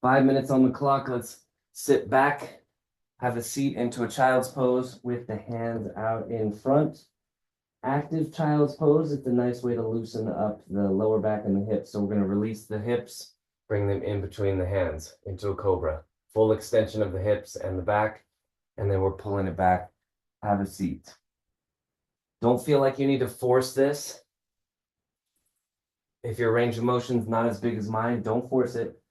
5 minutes on the clock. Let's sit back, have a seat into a child's pose with the hands out in front. Active child's pose, it's a nice way to loosen up the lower back and the hips. So we're going to release the hips, bring them in between the hands into a cobra. Full extension of the hips and the back, and then we're pulling it back. Have a seat. Don't feel like you need to force this. If your range of motion is not as big as mine, don't force it.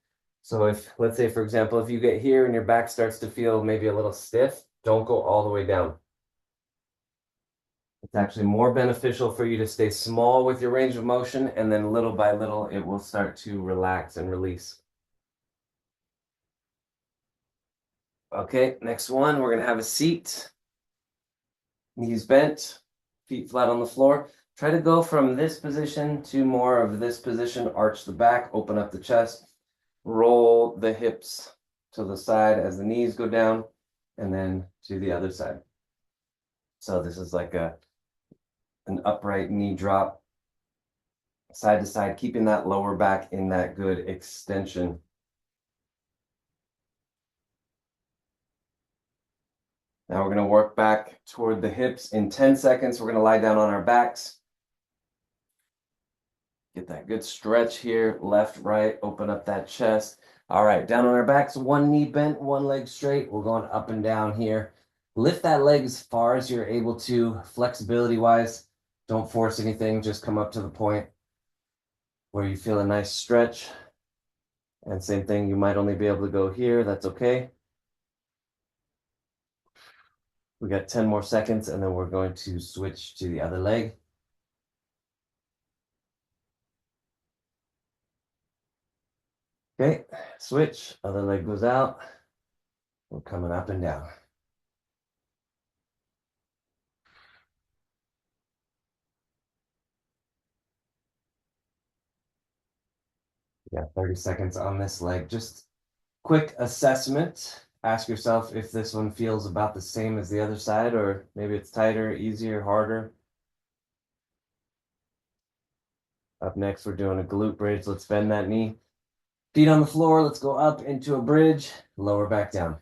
So if, let's say, for example, if you get here and your back starts to feel maybe a little stiff, don't go all the way down. It's actually more beneficial for you to stay small with your range of motion, and then little by little, it will start to relax and release. Okay, next one, we're gonna have a seat. Knees bent, feet flat on the floor. Try to go from this position to more of this position. Arch the back, open up the chest, roll the hips to the side as the knees go down, and then to the other side. So this is like an upright knee drop, side to side, keeping that lower back in that good extension. Now we're going to work back toward the hips. In 10 seconds, we're going to lie down on our backs. Get that good stretch here, left, right, open up that chest. All right, down on our backs, one knee bent, one leg straight. We're going up and down here. Lift that leg as far as you're able to, flexibility-wise. Don't force anything, just come up to the point where you feel a nice stretch. And same thing, you might only be able to go here, that's okay. We got 10 more seconds, and then we're going to switch to the other leg. Okay, switch, other leg goes out. We're coming up and down. Yeah, 30 seconds on this leg. Just quick assessment. Ask yourself if this one feels about the same as the other side, or maybe it's tighter, easier, harder. Up next, we're doing a glute bridge. Let's bend that knee. Feet on the floor. Let's go up into a bridge, lower back down.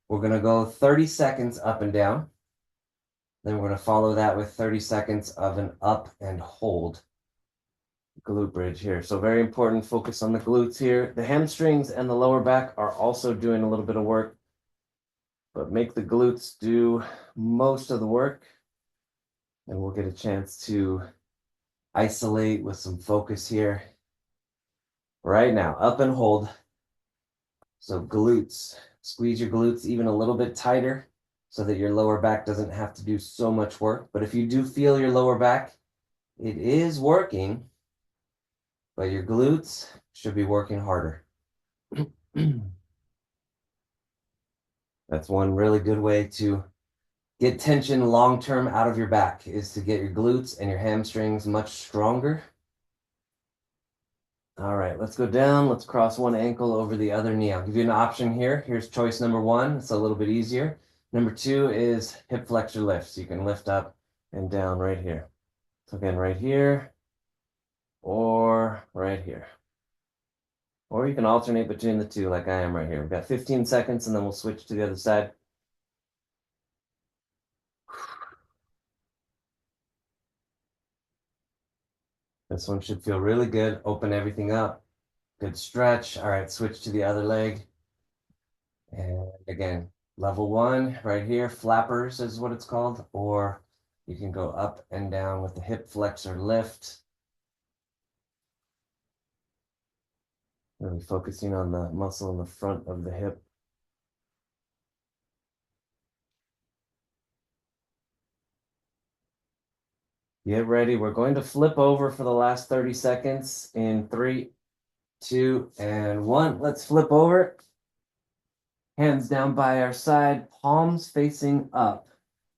We're going to go 30 seconds up and down. Then we're going to follow that with 30 seconds of an up and hold glute bridge here. So very important, focus on the glutes here. The hamstrings and the lower back are also doing a little bit of work, but make the glutes do most of the work, and we'll get a chance to isolate with some focus here. Right now, up and hold. So glutes, squeeze your glutes even a little bit tighter so that your lower back doesn't have to do so much work. But if you do feel your lower back, it is working, but your glutes should be working harder. That's one really good way to get tension long-term out of your back, is to get your glutes and your hamstrings much stronger. All right, let's go down. Let's cross one ankle over the other knee. I'll give you an option here. Here's choice number one. It's a little bit easier. Number two is hip flexor lift. So you can lift up and down right here. So again, right here or right here. Or you can alternate between the two like I am right here. We've got 15 seconds and then we'll switch to the other side. This one should feel really good. Open everything up. Good stretch. All right, switch to the other leg. And again, level one right here, flappers is what it's called, or you can go up and down with the hip flexor lift. Really focusing on the muscle in the front of the hip. Get ready. We're going to flip over for the last 30 seconds in 3, 2, and 1. Let's flip over. Hands down by our side, palms facing up.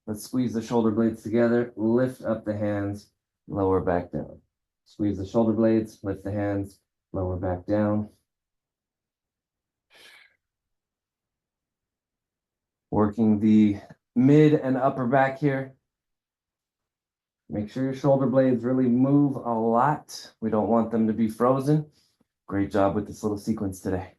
Let's squeeze the shoulder blades together, lift up the hands, lower back down. Squeeze the shoulder blades, lift the hands, lower back down. Working the mid and upper back here. Make sure your shoulder blades really move a lot. We don't want them to be frozen. Great job with this little sequence today.